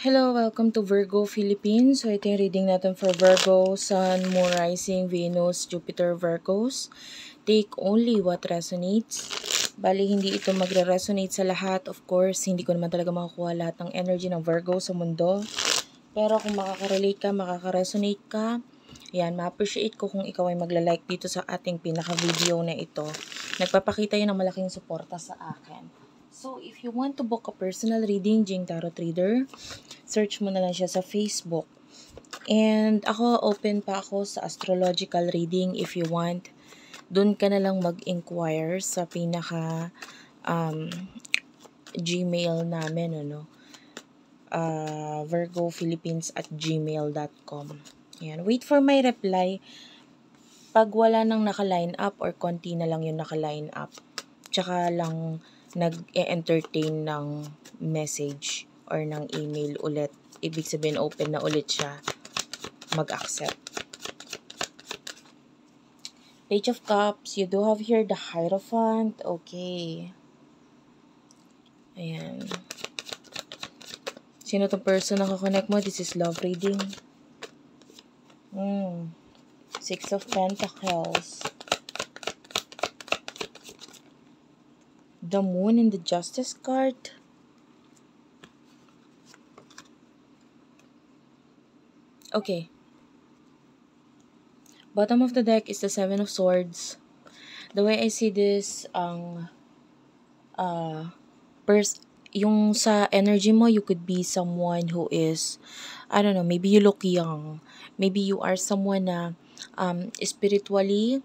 Hello, welcome to Virgo Philippines. So ito yung reading natin for Virgo, Sun, Moon, Rising, Venus, Jupiter, Virgos. Take only what resonates. Bali, hindi ito magre-resonate sa lahat. Of course, hindi ko naman talaga makukuha lahat ng energy ng Virgo sa mundo. Pero kung makaka-relate ka, makaka-resonate ka, yan, ma-appreciate ko kung ikaw ay magla-like dito sa ating pinaka-video na ito. Nagpapakita yun ng malaking suporta sa akin. So, if you want to book a personal reading, Jing Tarot Reader, search mo na lang siya sa Facebook. And ako, open pa ako sa astrological reading if you want. Doon ka na lang mag-inquire sa pinaka Gmail namin, virgophilippines@gmail.com. Ayan. Wait for my reply. Pag wala nang naka-line up or konti na lang yung naka-line up, tsaka lang nag-entertain ng message or ng email ulit. Ibig sabihin, open na ulit siya. Mag-accept. Page of Cups. You do have here the Hierophant. Okay. Ayan. Sino tong person na kakonect mo? This is love reading. Six of Pentacles. The Moon and the Justice card. Okay. Bottom of the deck is the Seven of Swords. The way I see this, yung sa energy mo, you could be someone who is, I don't know, maybe you look young. Maybe you are someone na spiritually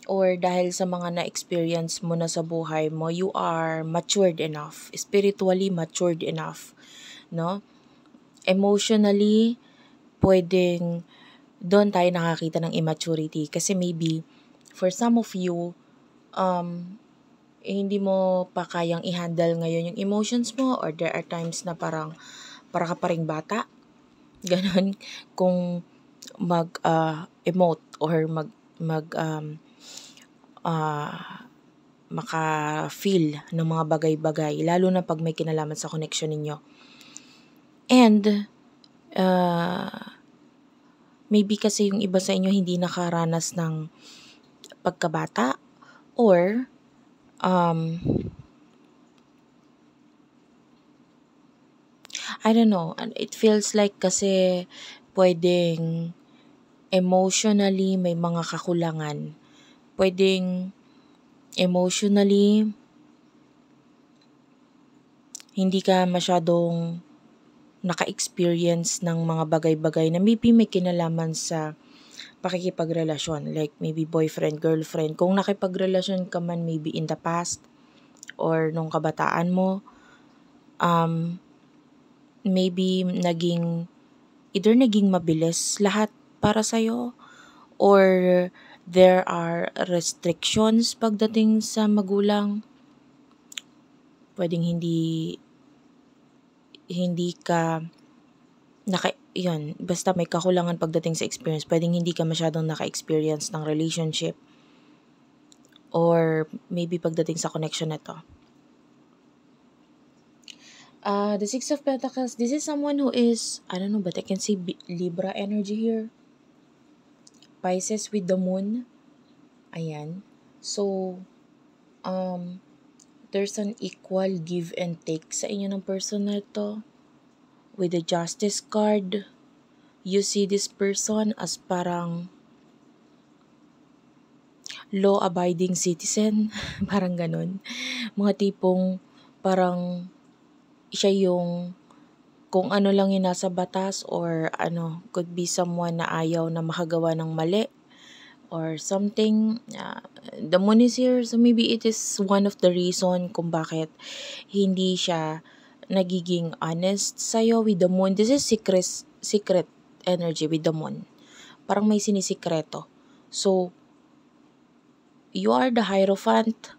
or dahil sa mga na-experience mo na sa buhay mo, you are matured enough. Spiritually matured enough. No? Emotionally, pwedeng doon tayo nakakita ng immaturity. Kasi maybe, for some of you, hindi mo pa kayang i-handle ngayon yung emotions mo, or there are times na para ka pa ring bata. Ganon. Kung mag-emote or maka-feel ng mga bagay-bagay, lalo na pag may kinalaman sa connection ninyo. And, maybe kasi yung iba sa inyo hindi nakaranas ng pagkabata, or I don't know, it feels like kasi pwedeng emotionally may mga kakulangan. Pwedeng emotionally hindi ka masyadong naka-experience ng mga bagay-bagay na maybe may kinalaman sa pakikipagrelasyon. Like maybe boyfriend, girlfriend. Kung nakipagrelasyon ka man maybe in the past or nung kabataan mo, maybe either naging mabilis lahat para sa'yo, or there are restrictions pagdating sa magulang. Pwedeng hindi ka basta may kakulangan pagdating sa experience. Pwedeng hindi ka masyadong naka-experience ng relationship, or maybe pagdating sa connection na to. The Six of Pentacles, this is someone who is, I don't know, but I can see Libra energy here. Pisces with the Moon. Ayan. So, there's an equal give and take sa inyo ng person na to. With the Justice card, you see this person as parang law-abiding citizen. Parang ganun. Mga tipong parang siya yung kung ano lang yung nasa batas, or could be someone na ayaw na makagawa ng mali or something. The Moon is here, so maybe it is one of the reason kung bakit hindi siya nagiging honest sa'yo with the Moon. This is secret energy with the Moon. Parang may sinisikreto. So, you are the Hierophant.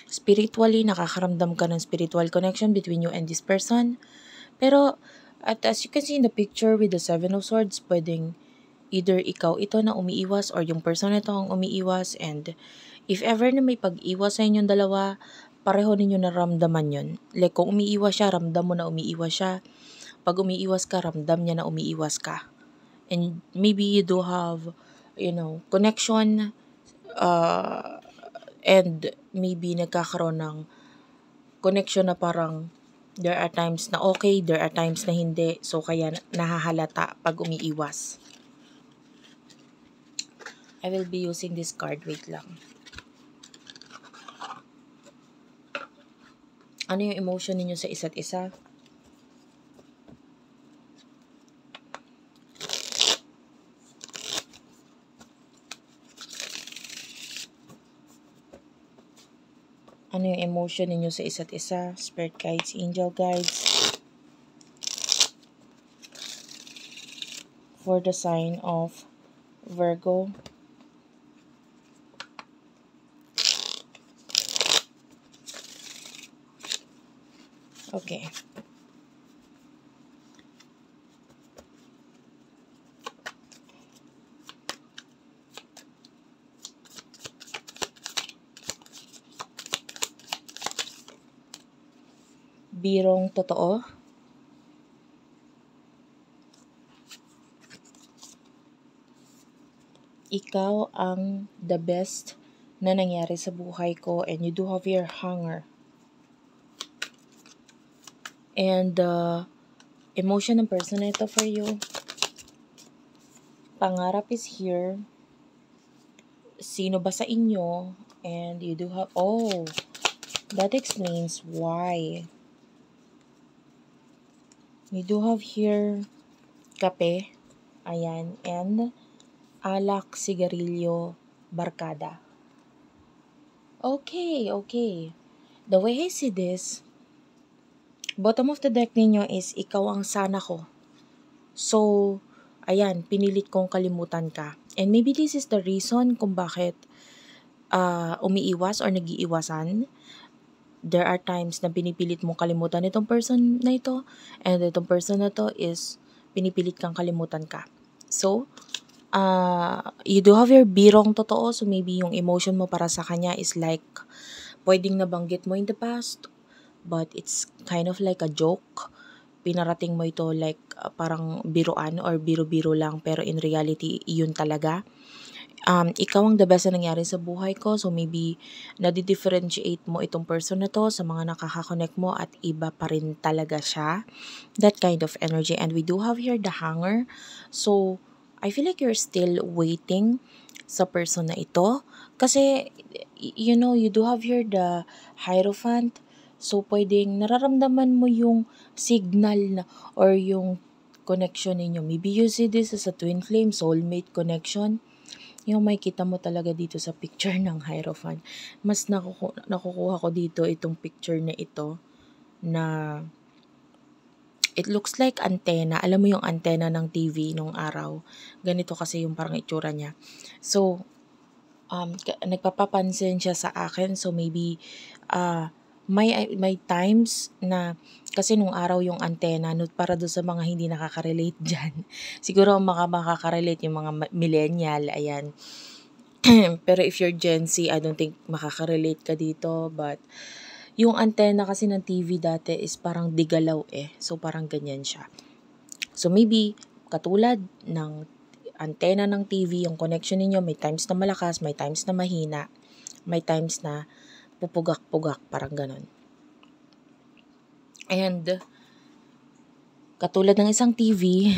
Spiritually, nakakaramdam ka ng spiritual connection between you and this person. Pero, as you can see in the picture with the Seven of Swords, pwedeng either ikaw ito na umiiwas or yung person ito ang umiiwas. And if ever na may pag-iwas sa inyong dalawa, pareho ninyo naramdaman yun. Like, kung umiiwas siya, ramdam mo na umiiwas siya. Pag umiiwas ka, ramdam niya na umiiwas ka. And maybe you do have, connection, and maybe nagkakaroon ng connection na parang there are times na okay, there are times na hindi. So, kaya nahahalata pag umiiwas. I will be using this card. Wait lang. Ano yung emotion ninyo sa isa't isa? Ano yung emotion ninyo sa isa't isa? Spirit guides, angel guides. For the sign of Virgo. Okay. Birong totoo. Ikaw ang the best na nangyari sa buhay ko, and you do have your hunger. And the emotion ng person na ito for you. Pangarap is here. Sino ba sa inyo? And you do have, that explains why. You do have here kape. Ayan. And alak, sigarilyo, barkada. Okay. The way I see this, bottom of the deck ninyo is ikaw ang sana ko. So, ayan, pinilit kong kalimutan ka. And maybe this is the reason kung bakit umiiwas or nag-iiwasan. There are times na pinipilit mong kalimutan itong person na ito, and itong person na to is pinipilit kang kalimutan ka. So, you do have your birong totoo, so maybe yung emotion mo para sa kanya is like, pwedeng nabanggit mo in the past, but it's kind of like a joke. Pinarating mo ito like parang biruan or biro-biro lang, pero in reality, yun talaga. Ikaw ang the best na nangyari sa buhay ko, so maybe nadi-differentiate mo itong person na to sa mga nakaka-connect mo at iba pa rin talaga siya. That kind of energy. And we do have here the hanger. So, I feel like you're still waiting sa person na ito. Kasi, you do have here the Hierophant. So, pwedeng nararamdaman mo yung signal na or yung connection ninyo. Maybe you see this as a twin flame, soulmate connection. Yung may kita mo talaga dito sa picture ng Hierophant. Mas nakukuha ko dito itong picture na ito na it looks like antenna. Alam mo yung antenna ng TV nung araw. Ganito kasi yung parang itsura niya. So, nagpapapansin siya sa akin. So, maybe may times na kasi nung araw yung antenna, para doon sa mga hindi nakaka-relate dyan. Siguro makaka-relate yung mga millennial, ayan. Pero if you're Gen Z, I don't think makaka-relate ka dito. But yung antenna kasi ng TV dati is parang digalaw So parang ganyan siya. So maybe katulad ng antenna ng TV, yung connection ninyo, may times na malakas, may times na mahina, may times na pupugak-pugak, parang ganon. And katulad ng isang TV,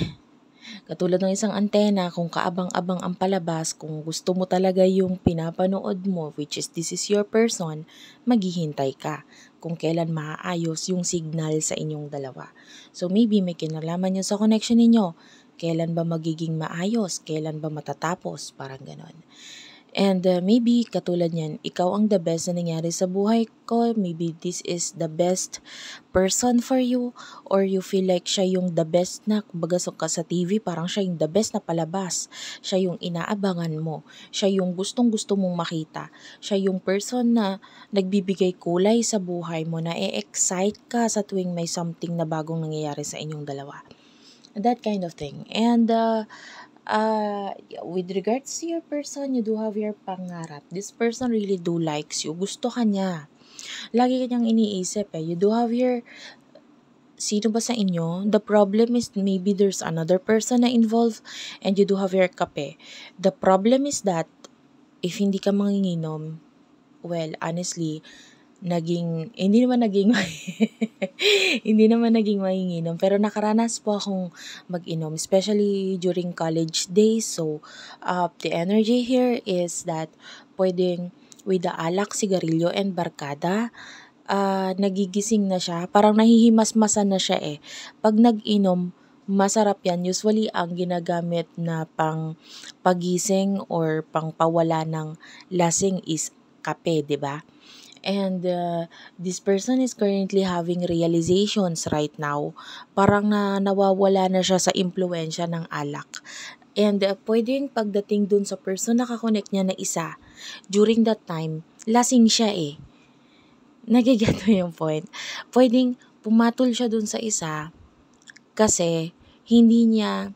katulad ng isang antena, kung kaabang-abang ang palabas, kung gusto mo talaga yung pinapanood mo, which is this is your person, maghihintay ka kung kailan maaayos yung signal sa inyong dalawa. So maybe may kinalaman nyo sa connection ninyo. Kailan ba magiging maayos? Kailan ba matatapos? Parang ganon. And maybe katulad niyan, ikaw ang the best na nangyari sa buhay ko. Maybe this is the best person for you, or you feel like siya yung the best na, kumbaga ka sa TV, parang siya yung the best na palabas. Siya yung inaabangan mo. Siya yung gustong-gusto mong makita. Siya yung person na nagbibigay kulay sa buhay mo, na e-excite ka sa tuwing may something na bagong nangyayari sa inyong dalawa. That kind of thing. And with regards to your person, you do have your pangarap. This person really do likes you. Gusto ka niya. lagi kanyang iniisip eh. You do have your, sino ba sa inyo? The problem is maybe there's another person na involved and you do have your kape. The problem is that if hindi ka manginginom, well, honestly, hindi naman naging hindi naman naging manginginom, pero nakaranas po akong mag-inom, especially during college days. So, the energy here is that pwedeng with the alak, sigarilyo, and barkada, nagigising na siya. Parang nahihimasmasan na siya eh. Pag nag-inom, masarap yan. Usually, ang ginagamit na pang pagising or pang pawala ng lasing is kape, di ba? And this person is currently having realizations right now. Parang nawawala na siya sa impluensya ng alak. And pwedeng pagdating dun sa person na kakonect niya na isa, during that time, lasing siya eh. Nagiget mo yung point. Pwedeng pumatol siya dun sa isa kasi hindi niya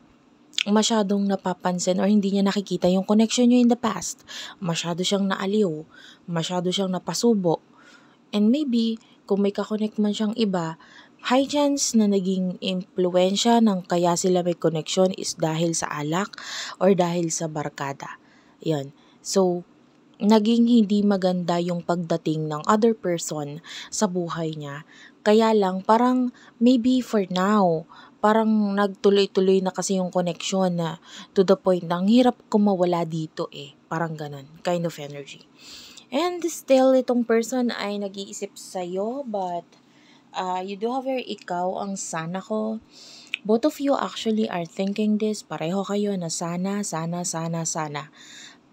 masyadong napapansin or hindi niya nakikita yung connection niyo in the past. Masyado siyang naaliw, masyado siyang napasubo. And maybe, kung may kakonect man siyang iba, high chance na naging impluensya ng kaya sila may connection is dahil sa alak or dahil sa barkada. Yan. So, naging hindi maganda yung pagdating ng other person sa buhay niya. Kaya lang, parang maybe for now, parang nagtuloy-tuloy na kasi yung connection na to the point na ang hirap kumawala dito eh. Parang ganun, kind of energy. And still, itong person ay nag-iisip sa'yo, but you do have your ikaw ang sana ko. Both of you actually are thinking this. Pareho kayo na sana.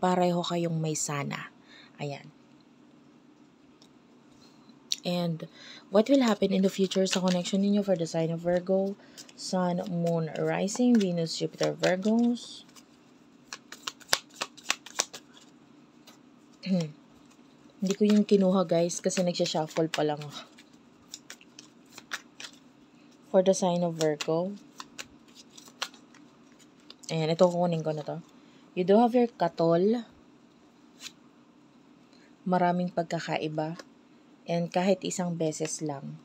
Pareho kayong may sana. Ayan. And what will happen in the future sa connection ninyo for the sign of Virgo, Sun, Moon, Rising, Venus, Jupiter, Virgos. Hindi ko yung kinuha guys kasi nagsha-shuffle pa lang ako. For the sign of Virgo. Ayan, ito kukunin ko na to. You do have your katol. Maraming pagkakaiba. And kahit isang beses lang.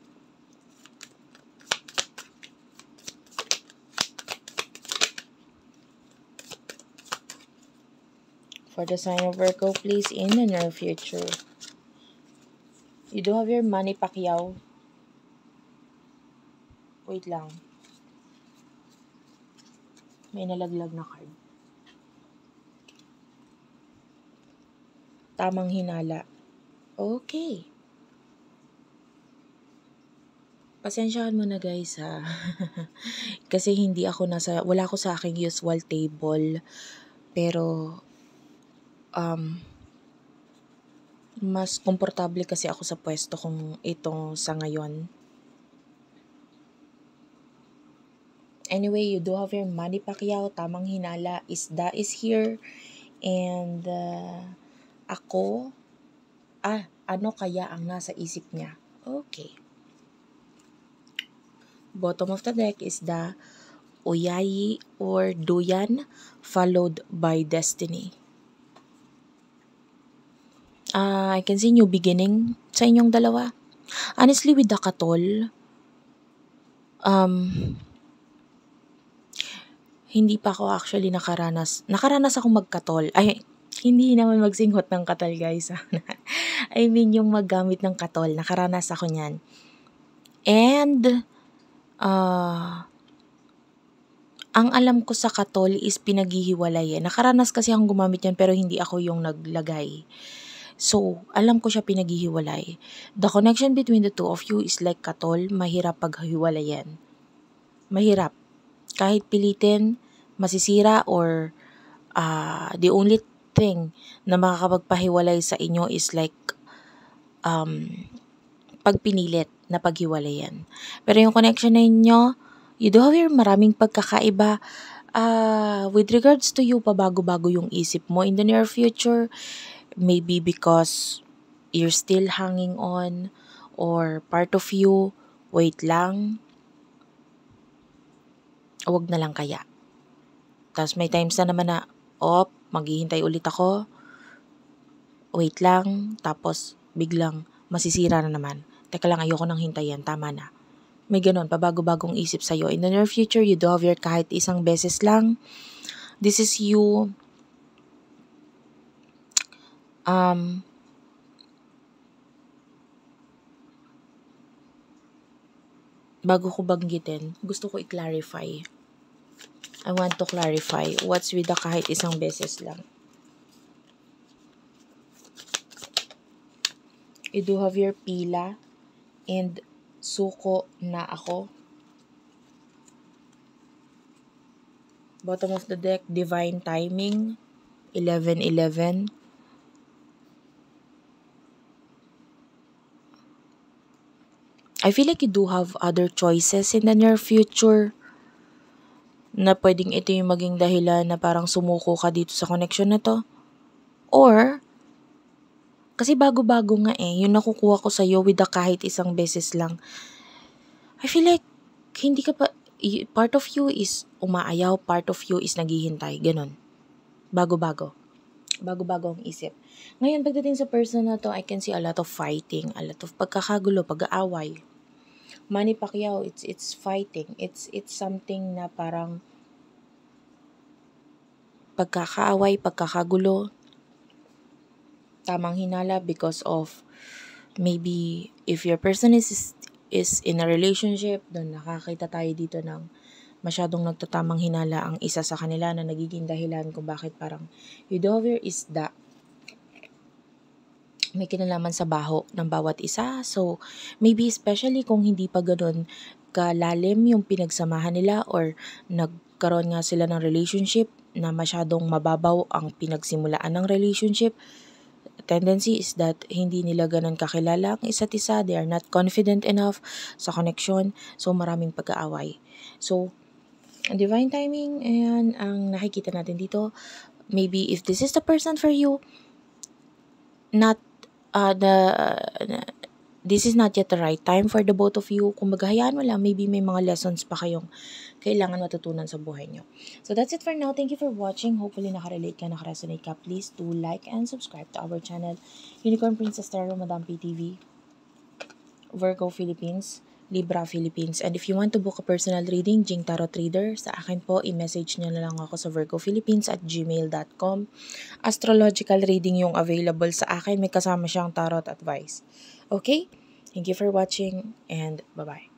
For the sign of Virgo, please, in the near future. You do have your Manny Pacquiao. Wait lang. May nalaglag na card. Tamang hinala. Okay. Pasensyahan mo na guys ha. Kasi wala ako sa aking usual table. Pero, mas komportable kasi ako sa pwesto kong ito sa ngayon. Anyway, you do have your Manny Pacquiao, tamang hinala, Isda is here. And, ano kaya ang nasa isip niya? Okay. Bottom of the deck is the Oyayi or Duyan followed by Destiny. I can see new beginning sa inyong dalawa. Honestly, with the Katol, hindi pa ako actually nakaranas. Nakaranas akong magkatol. Ay, hindi naman magsinghot ng katol guys. I mean yung maggamit ng katol. Nakaranas ako niyan. And, ang alam ko sa katol is pinaghihiwalay eh. Nakaranas kasi akong gumamit yan pero hindi ako yung naglagay. So, alam ko siya pinaghihiwalay. The connection between the two of you is like katol, mahirap paghiwalayan. Mahirap. Kahit pilitin, masisira or the only thing na makakapagpahiwalay sa inyo is like pagpinilit na paghiwalayan. Pero yung connection na inyo, you do have your maraming pagkakaiba. With regards to you, pabago-bago yung isip mo in the near future. Maybe because you're still hanging on or part of you, wait lang. Huwag na lang kaya. Tapos may times na naman na, maghihintay ulit ako. Wait lang. Tapos biglang, masisira na naman. Teka lang, ayoko nang hintayin, tama na. May ganon, pabago-bagong isip sa'yo. In the near future, you do have your kahit isang beses lang. This is you bago ko banggitin, gusto ko i-clarify. I want to clarify what's with the kahit isang beses lang. You do have your pila and suko na ako. Bottom of the deck, divine timing, 11-11. I feel like you do have other choices in the near future na pwedeng ito yung maging dahilan na parang sumuko ka dito sa connection na to. Or, kasi bago-bago nga yung nakukuha ko sa'yo with the kahit isang beses lang. I feel like, hindi ka pa, part of you is umaayaw, part of you is naghihintay, ganun. Bago-bago ang isip. Ngayon, pagdating sa person na to, I can see a lot of fighting, a lot of pagkakagulo, pag-aaway. Manny Pacquiao, it's fighting. It's something na parang pagkakaaway, pagkakagulo, tamang hinala because of maybe if your person is in a relationship, doon nakakita tayo dito ng masyadong nagtatamang hinala ang isa sa kanila na nagiging dahilan kung bakit parang you do have your isda. May kinalaman sa baho ng bawat isa. So, maybe especially kung hindi pa ganun kalalim yung pinagsamahan nila or nagkaroon nga sila ng relationship na masyadong mababaw ang pinagsimulaan ng relationship, tendency is that hindi nila ganun kakilala ang isa't isa. They are not confident enough sa connection. So, maraming pag-aaway. So, divine timing, ayan, ang nakikita natin dito. Maybe if this is the person for you, this is not yet the right time for the both of you. Kung maghahayaan mo lang, maybe may mga lessons pa kayong kailangan matutunan sa buhay nyo. So that's it for now. Thank you for watching. Hopefully nakarelate ka, nakaresonate ka. Please do like and subscribe to our channel, Unicorn Princess Tarot, Madam PTV, Virgo Philippines, Libra Philippines. And if you want to book a personal reading, Jing Tarot Reader, sa akin po, i-message nyo na lang ako sa virgophilippines@gmail.com. Astrological reading yung available sa akin. May kasama siyang tarot advice. Okay? Thank you for watching and bye-bye.